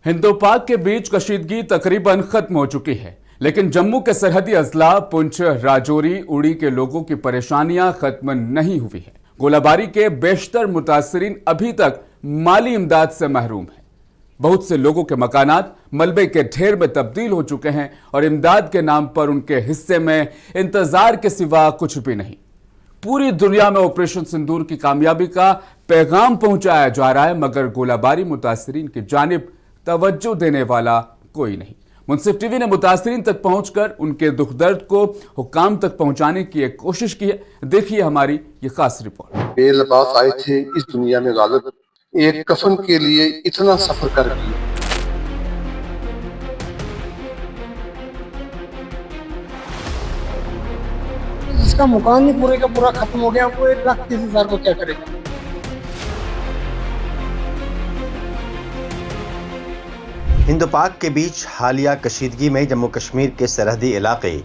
Hindu पाक के बीच कशीदगी तकरीबन खत्म हो चुकी है, लेकिन जम्मू के सरहदी अजला पुंछ, राजौरी, उड़ी के लोगों की परेशानियां खत्म नहीं हुई है। गोलाबारी के बेशतर मुतासरीन अभी तक माली इमदाद से महरूम हैं। बहुत से लोगों के मकानात मलबे के ढेर में तब्दील हो चुके हैं और इमदाद के नाम पर उनके हिस्से में इंतजार के सिवा कुछ भी नहीं। पूरी दुनिया में ऑपरेशन सिंदूर की कामयाबी का पैगाम पहुंचाया जा रहा है, मगर गोलाबारी मुतासरीन की जानिब तवज्जो देने वाला कोई नहीं। मुंसिफ टीवी ने मुतासरीन तक पहुंचकर उनके दुख दर्द को हुकाम तक पहुंचाने की एक कोशिश की है। देखिए हमारी ये खास रिपोर्ट। बेलबास आए थे इस दुनिया में गालिब, एक कफन के लिए इतना सफर कर दिया। जिसका मकान ही पूरे का पूरा खत्म हो गया, वो 1,30,000 को क्या करेगा। हिंद पाक के बीच हालिया कशीदगी में जम्मू कश्मीर के सरहदी इलाके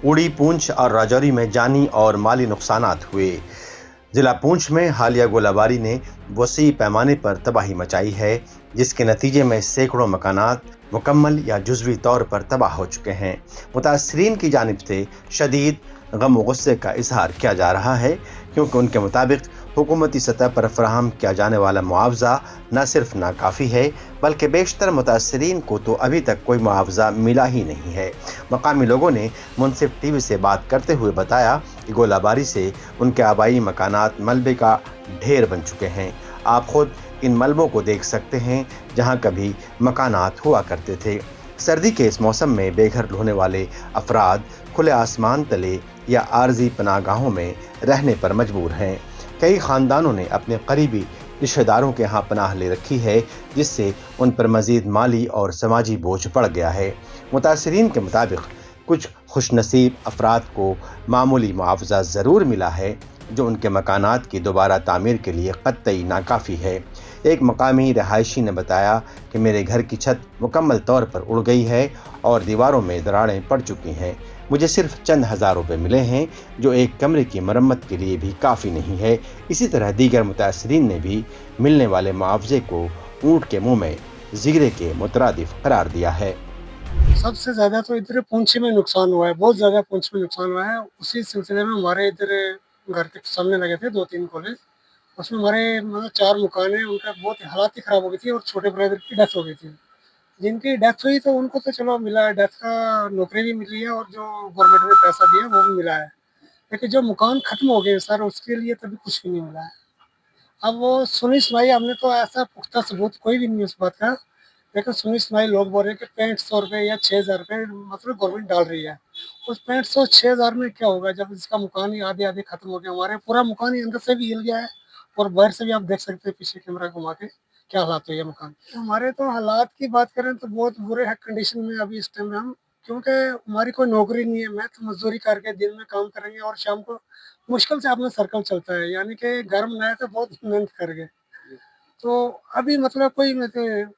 उड़ी, पूंछ और राजौरी में जानी और माली नुकसानात हुए। ज़िला पूंछ में हालिया गोलाबारी ने वसी पैमाने पर तबाही मचाई है, जिसके नतीजे में सैकड़ों मकानात मुकम्मल या जुज़वी तौर पर तबाह हो चुके हैं। मुतासरीन की जानिब से शदीद गम व गुस्से का इजहार किया जा रहा है, क्योंकि उनके मुताबिक हुकूमती सतह पर फराहम किया जाने वाला मुआवजा न सिर्फ नाकाफ़ी है, बल्कि बेशतर मुतासरीन को तो अभी तक कोई मुआवजा मिला ही नहीं है। मकामी लोगों ने मुंसिफ टीवी से बात करते हुए बताया कि गोलाबारी से उनके आबाई मकानात मलबे का ढेर बन चुके हैं। आप खुद इन मलबों को देख सकते हैं, जहां कभी मकानात हुआ करते थे। सर्दी के इस मौसम में बेघर होने वाले अफराद खुले आसमान तले या आर्जी पनाहगाहों में रहने पर मजबूर हैं। कई ख़ानदानों ने अपने करीबी रिश्तेदारों के यहाँ पनाह ले रखी है, जिससे उन पर मज़ीद माली और समाजी बोझ पड़ गया है। मुतासरीन के मुताबिक कुछ खुशनसीब अफराद को मामूली मुआवजा ज़रूर मिला है, जो उनके मकानात की दोबारा तामीर के लिए कतई नाकाफ़ी है। एक मकामी रहायशी ने बताया कि मेरे घर की छत मुकम्मल तौर पर उड़ गई है और दीवारों में दरारें पड़ चुकी हैं। मुझे सिर्फ चंद हज़ार रुपये मिले हैं, जो एक कमरे की मरम्मत के लिए भी काफ़ी नहीं है। इसी तरह दीगर मुतासरीन ने भी मिलने वाले मुआवजे को ऊँट के मुँह में ज़ीरे के मुतरादिफ करार दिया है। सबसे ज्यादा तो इधर पुंछ में नुकसान हुआ है, बहुत ज्यादा पुंछ में नुकसान हुआ है। उसी सिलसिले में हमारे इधर घर के सामने लगे थे 2-3 कॉलेज, उसमें हमारे मतलब 4 मकान है, उनका बहुत हालात ही खराब हो गई थी और छोटे ब्रदर की डेथ हो गई थी। जिनकी डेथ हुई तो उनको तो चलो मिला है, डेथ का नौकरी भी मिली है और जो गवर्नमेंट ने पैसा दिया वो भी मिला है, लेकिन जो मकान खत्म हो गए सर, उसके लिए तभी कुछ भी नहीं मिला है। अब वो सुनी सुनाई हमने तो ऐसा पुख्ता सबूत कोई भी नहीं उस बात का, लेकिन सुनी सुनाई लोग बोल रहे हैं कि 6500 रुपये या 6,000 रुपये मतलब गवर्नमेंट डाल रही है। उस 6500-6,000 में क्या होगा जब इसका मकान ही आधे आधे खत्म हो गया। हमारे पूरा मकान ही अंदर से भी हिल गया है और बाहर से भी आप देख सकते हैं पीछे कैमरा घुमा के क्या हालात हुई है मकान। हमारे तो हालात की बात करें तो बहुत बुरे है कंडीशन में अभी इस टाइम में हम, क्योंकि हमारी कोई नौकरी नहीं है। मैं तो मजदूरी करके दिन में काम करेंगे और शाम को मुश्किल से अपना सर्कल चलता है, यानी कि घर में आए तो बहुत मेहनत कर गए, तो अभी मतलब कोई मतलब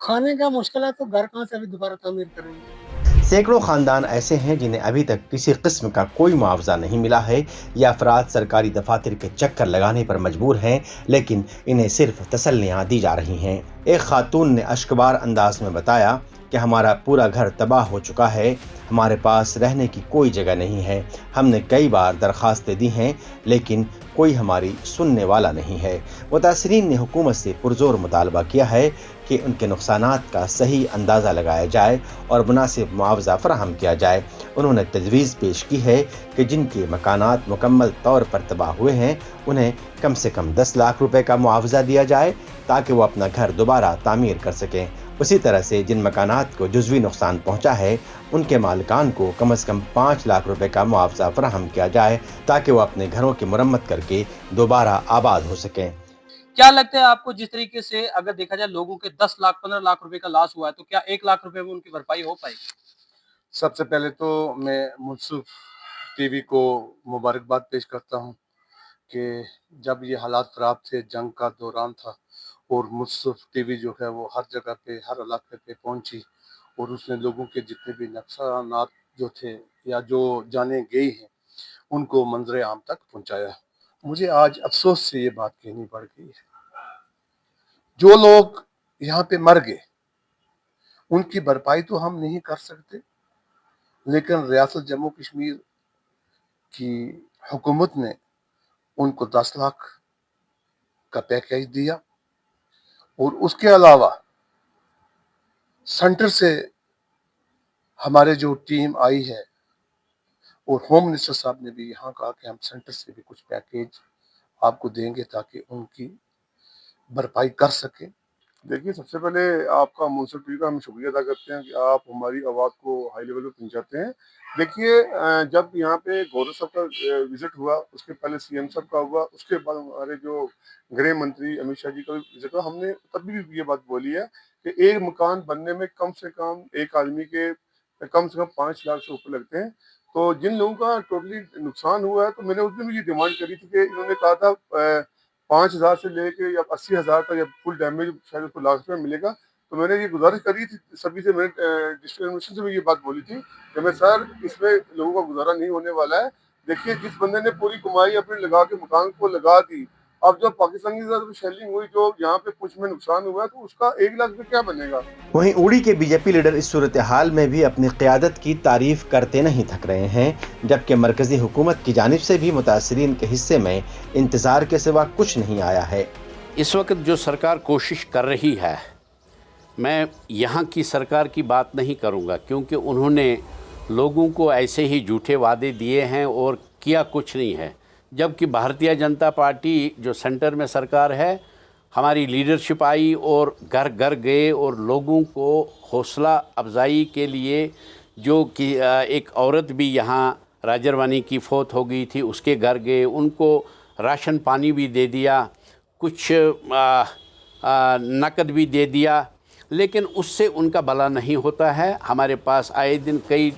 खाने का मुश्किल है, तो घर कहाँ से अभी दोबारा तामीर करेंगे। सैकड़ों खानदान ऐसे हैं जिन्हें अभी तक किसी किस्म का कोई मुआवजा नहीं मिला है, या अफराद सरकारी दफातर के चक्कर लगाने पर मजबूर हैं, लेकिन इन्हें सिर्फ तसल्लियाँ दी जा रही हैं। एक खातून ने अश्कबार अंदाज में बताया कि हमारा पूरा घर तबाह हो चुका है, हमारे पास रहने की कोई जगह नहीं है। हमने कई बार दरख्वास्तें दी हैं, लेकिन कोई हमारी सुनने वाला नहीं है। मुतासरीन ने हुकूमत से पुरजोर मुतालबा किया है कि उनके नुकसानात का सही अंदाज़ा लगाया जाए और मुनासिब मुआवजा फराहम किया जाए। उन्होंने तजवीज़ पेश की है कि जिनके मकानात मुकम्मल तौर पर तबाह हुए हैं, उन्हें कम से कम 10 लाख रुपए का मुआवजा दिया जाए, ताकि वो अपना घर दोबारा तामीर कर सकें। उसी तरह से जिन मकानात को जुज़वी नुकसान पहुंचा है, उनके मालिकान को कम से कम 5 लाख रुपए का मुआवजा फराहम किया जाए, ताकि वो अपने घरों की मरम्मत करके दोबारा आबाद हो सकें। क्या लगता है आपको, जिस तरीके से अगर देखा जाए लोगों के 10 लाख 15 लाख रुपए का लॉस हुआ है, तो क्या 1 लाख रुपए में उनकी भरपाई हो पाएगी? सबसे पहले तो मैं मुंसिफ टीवी को मुबारकबाद पेश करता हूँ कि जब ये हालात ख़राब थे, जंग का दौरान था, और मुंसिफ टीवी जो है वो हर जगह पे, हर इलाके पे पहुंची और उसने लोगों के जितने भी नुकसानात जो थे या जो जाने गई हैं, उनको मंजर आम तक पहुंचाया। मुझे आज अफसोस से ये बात कहनी पड़ गई है, जो लोग यहाँ पे मर गए उनकी भरपाई तो हम नहीं कर सकते, लेकिन रियासत जम्मू कश्मीर की हुकूमत ने उनको 10 लाख का पैकेज दिया, और उसके अलावा सेंटर से हमारे जो टीम आई है और होम मिनिस्टर साहब ने भी यहाँ कहा कि हम सेंटर से भी कुछ पैकेज आपको देंगे ताकि उनकी भरपाई कर सकें। देखिए, सबसे पहले आपका मुंसिफ टीवी का हम शुक्रिया अदा करते हैं कि आप हमारी आवाज़ को हाई लेवल पे पहुंचाते हैं। देखिए, जब यहाँ पे गौरव साहब का विजिट हुआ, उसके पहले सीएम साहब का हुआ, उसके बाद हमारे जो गृह मंत्री अमित शाह जी का भी विजिट हुआ, हमने तभी भी ये बात बोली है कि एक मकान बनने में कम से कम एक आदमी के कम से कम 5 लाख से ऊपर लगते हैं। तो जिन लोगों का टोटली नुकसान हुआ है, तो मैंने उस दिन भी ये डिमांड करी थी कि इन्होंने कहा था 5,000 से लेके या 80,000 तक या फुल डैमेज शायद उसको लाख रुपये मिलेगा। तो मैंने ये गुजारिश करी थी सभी से, मैंने डिस्ट्रिक्ट एडमिनिस्ट्रेशन से भी ये बात बोली थी कि मैं सर इसमें लोगों का गुजारा नहीं होने वाला है। देखिए, जिस बंदे ने पूरी कमाई अपनी लगा के मकान को लगा दी, अब जब पाकिस्तान की तरफ शेलिंग हुई, जो यहाँ पे पुंछ में नुकसान हुआ, तो उसका 1 लाख रुपये क्या बनेगा। वहीं उड़ी के बीजेपी लीडर इस सूरत हाल में भी अपनी क़यादत की तारीफ करते नहीं थक रहे हैं, जबकि मरकजी हुकूमत की जानिब से भी मुतासरीन के हिस्से में इंतज़ार के सिवा कुछ नहीं आया है। इस वक्त जो सरकार कोशिश कर रही है, मैं यहाँ की सरकार की बात नहीं करूँगा, क्योंकि उन्होंने लोगों को ऐसे ही झूठे वादे दिए हैं और किया कुछ नहीं है। जबकि भारतीय जनता पार्टी जो सेंटर में सरकार है, हमारी लीडरशिप आई और घर घर गए और लोगों को हौसला अफजाई के लिए, जो कि एक औरत भी यहाँ राजरवानी की फौत हो गई थी, उसके घर गए, उनको राशन पानी भी दे दिया, कुछ नकद भी दे दिया, लेकिन उससे उनका भला नहीं होता है। हमारे पास आए दिन कई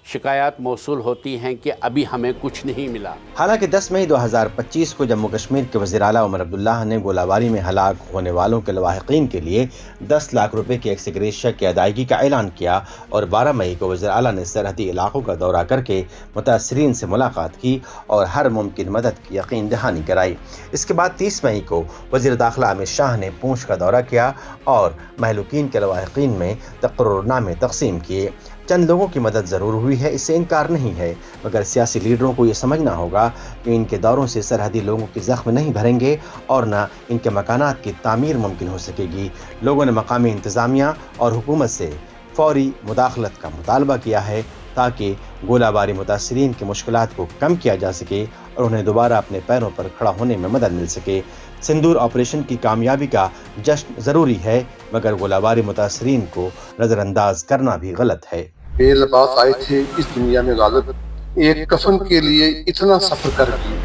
शिकायत मौसूल होती हैं कि अभी हमें कुछ नहीं मिला। हालांकि 10 मई 2025 को जम्मू कश्मीर के वज़ीर आला उमर अब्दुल्लाह ने गोलाबारी में हलाक होने वालों के लवाहिकीन के लिए 10 लाख रुपए की एक्स ग्रेशिया की अदायगी का ऐलान किया, और 12 मई को वज़ीर आला ने सरहदी इलाकों का दौरा करके मुतासरीन से मुलाकात की और हर मुमकिन मदद की यकीन दहानी कराई। इसके बाद 30 मई को वज़ीर दाखिला अमित शाह ने पूंछ का दौरा किया और महलूकीन के लवाहिकीन में तकर्रुरनामे तकसीम किए। चंद लोगों की मदद ज़रूर हुई है, इससे इनकार नहीं है, मगर सियासी लीडरों को ये समझना होगा कि इनके दौरों से सरहदी लोगों के ज़ख्म नहीं भरेंगे और न इनके मकानात की तामीर मुमकिन हो सकेगी। लोगों ने मकामी इंतज़ामिया और हुकूमत से फौरी मुदाखलत का मुतालबा किया है ताकि गोलाबारी मुतासरीन की मुश्किलात को कम किया जा सके और उन्हें दोबारा अपने पैरों पर खड़ा होने में मदद मिल सके। सिंदूर ऑपरेशन की कामयाबी का जश्न ज़रूरी है, मगर गोलाबारी मुतासरीन को नज़रअंदाज करना भी गलत है। बेलबास आए थे इस दुनिया में गालिब, एक कफन के लिए इतना सफर कर दिए।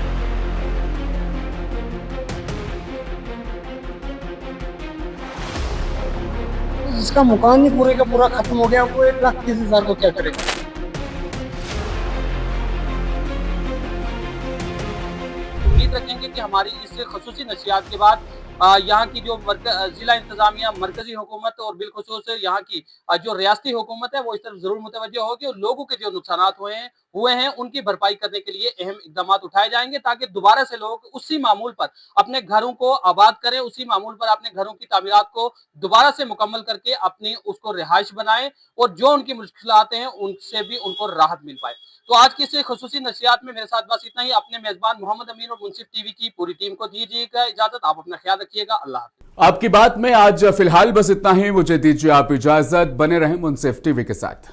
जिसका मकान ही पूरे का पूरा खत्म हो गया, वो 1,30,000 को क्या करेगा। उम्मीद रखेंगे कि हमारी इस खसूसी नशियात के बाद यहाँ की जो जिला इंतजामिया, मरकजी हुकूमत और बिलखुसूस यहाँ की जो रियासती हुकूमत है, वो इस तरफ जरूर मुतवज्जो होगी और लोगों के जो नुकसानात हुए हैं उनकी भरपाई करने के लिए अहम इकदाम उठाए जाएंगे, ताकि दोबारा से लोग उसी मामूल पर अपने घरों को आबाद करें, उसी मामूल पर अपने घरों की तामीरात को दोबारा से मुकम्मल करके अपनी उसको रिहाइश बनाएं और जो उनकी मुश्किलात हैं उनसे भी उनको राहत मिल पाए। तो आज की इस खसूसी नशियात में मेरे साथ बस इतना ही। अपने मेजबान मोहम्मद अमीन और मुंसिफ टीवी की पूरी टीम को दीजिएगा इजाजत। आप अपना ख्याल रखिएगा। अल्लाह हाफ़िज़। आपकी बात में आज फिलहाल बस इतना ही। मुझे दीजिए आप इजाजत। बने रहें मुंसिफ टीवी के साथ।